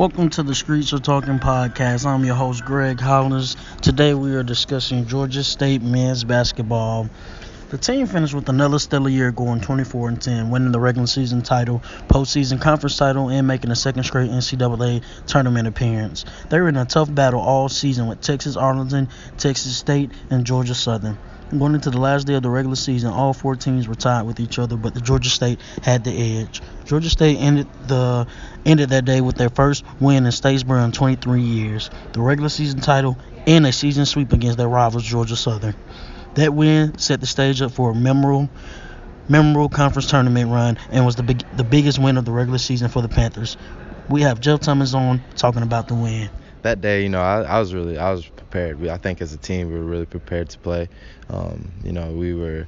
Welcome to the Streets of Talking podcast. I'm your host, Greg Hollins. Today we are discussing Georgia State men's basketball. The team finished with another stellar year, going 24-10, winning the regular season title, postseason conference title, and making a second straight NCAA tournament appearance. They were in a tough battle all season with Texas Arlington, Texas State, and Georgia Southern. Going into the last day of the regular season, all four teams were tied with each other, but the Georgia State had the edge. Georgia State ended that day with their first win in Statesboro in 23 years, the regular season title, and a season sweep against their rivals, Georgia Southern. That win set the stage up for a memorable conference tournament run and was the biggest win of the regular season for the Panthers. We have Jeff Thomas on talking about the win. That day, I was prepared. I think as a team, we were really prepared to play. We were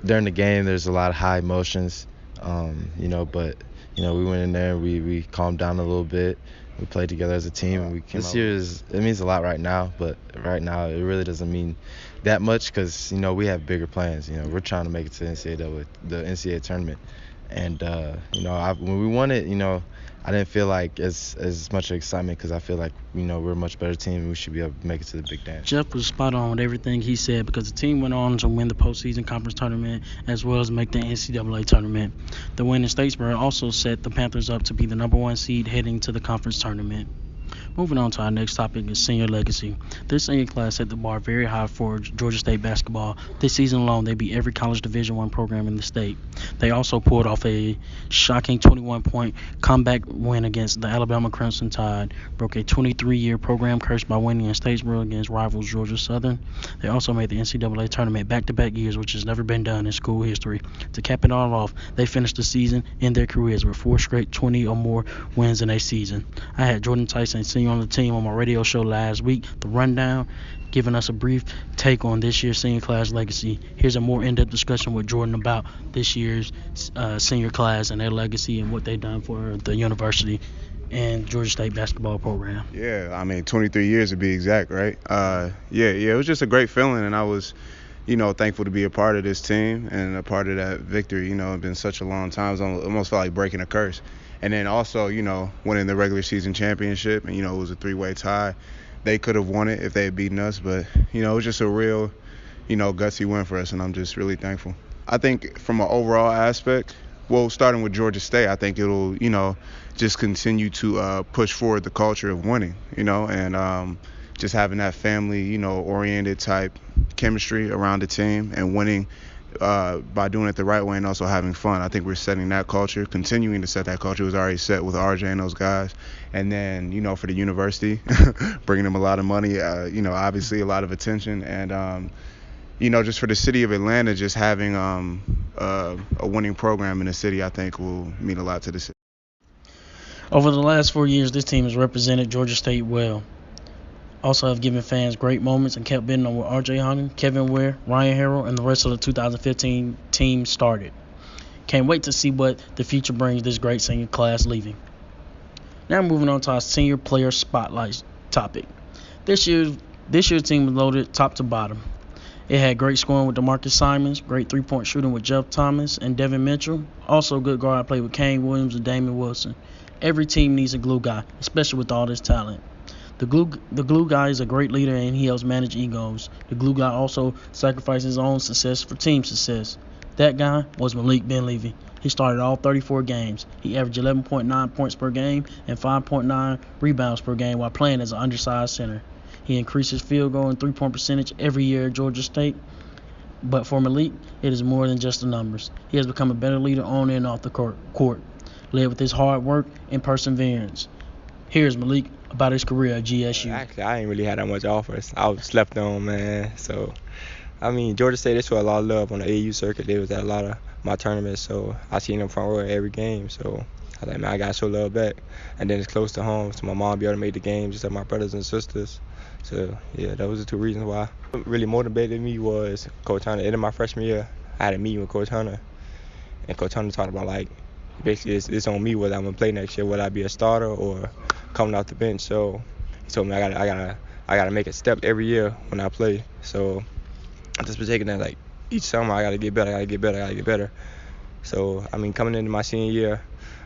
during the game. There's a lot of high emotions, but we went in there. We calmed down a little bit. We played together as a team, and this year it means a lot right now. But right now, it really doesn't mean that much because we have bigger plans. We're trying to make it to the NCAA tournament, and when we won it, I didn't feel like as much excitement because I feel like we're a much better team and we should be able to make it to the big dance. Jeff was spot on with everything he said because the team went on to win the postseason conference tournament as well as make the NCAA tournament. The win in Statesboro also set the Panthers up to be the number one seed heading to the conference tournament. Moving on to our next topic is senior legacy. This senior class set the bar very high for Georgia State basketball. This season alone, they beat every college Division I program in the state. They also pulled off a shocking 21-point comeback win against the Alabama Crimson Tide, broke a 23-year program curse by winning in Statesboro against rivals Georgia Southern. They also made the NCAA tournament back-to-back years, which has never been done in school history. To cap it all off, they finished the season in their careers with 4 straight 20 or more wins in a season. I had Jordan Tyson, senior on the team, on my radio show last week, The Rundown, giving us a brief take on this year's senior class legacy. Here's a more in-depth discussion with Jordan about this year's senior class and their legacy and what they've done for the university and Georgia State basketball program. 23 years to be exact, right? It was just a great feeling, and I was, thankful to be a part of this team and a part of that victory. It's been such a long time. It almost felt like breaking a curse. And then also, winning the regular season championship, and, it was a 3-way tie. They could have won it if they had beaten us, but, it was just a real, gutsy win for us, and I'm just really thankful. I think from an overall aspect, starting with Georgia State, I think it'll, just continue to push forward the culture of winning, and just having that family, oriented type chemistry around the team and winning by doing it the right way and also having fun. I think we're setting that culture, continuing to set that culture. It was already set with RJ and those guys. And then, for the university, bringing them a lot of money, obviously a lot of attention. And, just for the city of Atlanta, just having a winning program in the city, I think will mean a lot to the city. Over the last 4 years, this team has represented Georgia State well. Also have given fans great moments and kept bidding on where R.J. Hunter, Kevin Ware, Ryan Harrell, and the rest of the 2015 team started. Can't wait to see what the future brings this great senior class leaving. Now moving on to our senior player spotlight topic. This year's team was loaded top to bottom. It had great scoring with DeMarcus Simons, great three-point shooting with Jeff Thomas and Devin Mitchell, also good guard play with Kane Williams and Damon Wilson. Every team needs a glue guy, especially with all this talent. The glue guy is a great leader and he helps manage egos. The glue guy also sacrifices his own success for team success. That guy was Malik Benlevy. He started all 34 games. He averaged 11.9 points per game and 5.9 rebounds per game while playing as an undersized center. He increased his field goal and three-point percentage every year at Georgia State. But for Malik, it is more than just the numbers. He has become a better leader on and off the court, led with his hard work and perseverance. Here's Malik about his career at GSU. Actually, I ain't really had that much offers. I was slept on, man. So, Georgia State, they showed a lot of love on the AU circuit. They was at a lot of my tournaments, so I seen them front row at every game. So, I was like, man, I got to show love back. And then it's close to home, so my mom be able to make the game just like my brothers and sisters. So, yeah, that was the two reasons why. What really motivated me was Coach Hunter. In my freshman year, I had a meeting with Coach Hunter. And Coach Hunter talked about, basically it's on me whether I'm going to play next year, whether I be a starter or coming off the bench. So he told me I gotta make a step every year when I play. So I just been taking that each summer I gotta get better. So coming into my senior year,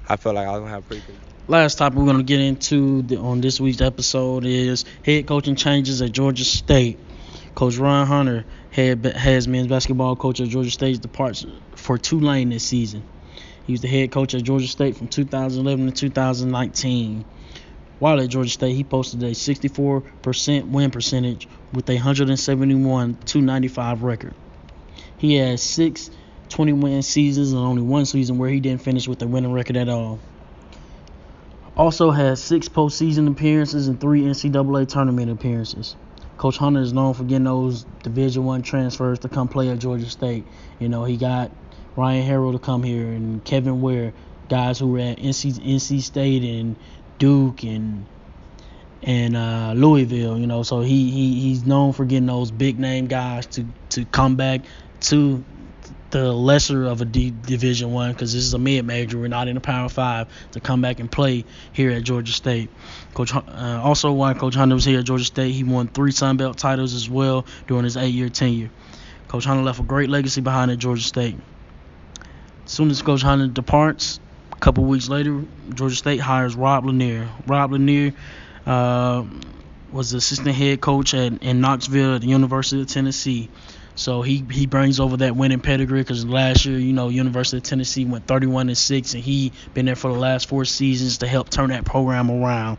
I felt like I was gonna have a pretty good. last topic we're going to get into on this week's episode is head coaching changes at Georgia State. Coach Ron Hunter has men's basketball coach at Georgia State departs for Tulane this season. He was the head coach at Georgia State from 2011 to 2019. While at Georgia State, he posted a 64% win percentage with a 171-295 record. He has 6 20-win seasons and only one season where he didn't finish with a winning record at all. Also has 6 postseason appearances and 3 NCAA tournament appearances. Coach Hunter is known for getting those Division I transfers to come play at Georgia State. You know, he got Ryan Harrell to come here and Kevin Ware, guys who were at NC State and Duke and Louisville. You know, so he's known for getting those big name guys to come back to the lesser of a Division I, because this is a mid-major. We're not in the Power 5, to come back and play here at Georgia State. Also, while Coach Hunter was here at Georgia State, he won 3 Sun Belt titles as well during his 8-year tenure. Coach Hunter left a great legacy behind at Georgia State. As soon as Coach Hunter departs, a couple weeks later, Georgia State hires Rob Lanier. Rob Lanier was the assistant head coach in Knoxville at the University of Tennessee. So he brings over that winning pedigree, because last year, you know, University of Tennessee went 31-6, and he been there for the last 4 seasons to help turn that program around.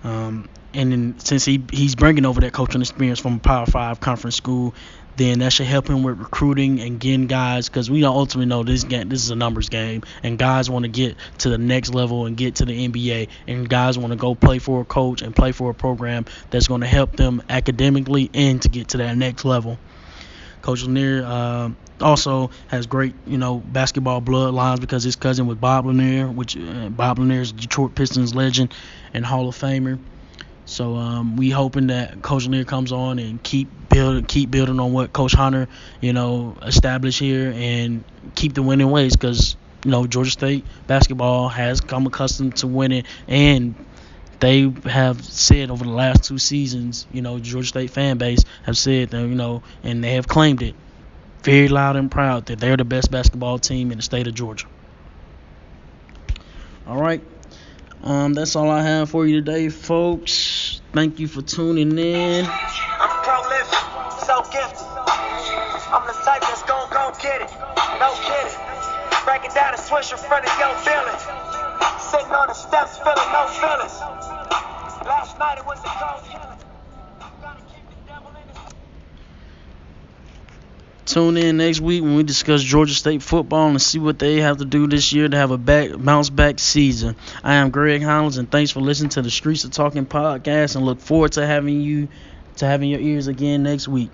And then since he's bringing over that coaching experience from a Power 5 conference school, then that should help him with recruiting and getting guys, because we ultimately know this is a numbers game, and guys want to get to the next level and get to the NBA, and guys want to go play for a coach and play for a program that's going to help them academically and to get to that next level. Coach Lanier also has great, you know, basketball bloodlines, because his cousin was Bob Lanier, which Bob Lanier is a Detroit Pistons legend and Hall of Famer. So we hoping that Coach Lanier comes on and keep building on what Coach Hunter, you know, established here, and keep the winning ways, because, you know, Georgia State basketball has come accustomed to winning, and they have said over the last 2 seasons, you know, Georgia State fan base have said that, you know, and they have claimed it very loud and proud that they're the best basketball team in the state of Georgia. All right. That's all I have for you today, folks. Thank you for tuning in. I'm prolific, so gifted. I'm the type that's gon' go get it. No kidding. Break it down and swish in front of your feeling. Sitting on the steps, feeling no feelings. Last night it was a cold killing. Gotta keep the devil in his... Tune in next week when we discuss Georgia State football and see what they have to do this year to have a bounce back season. I am Greg Hollins, and thanks for listening to the Streets of Talking podcast, and look forward to having your ears again next week.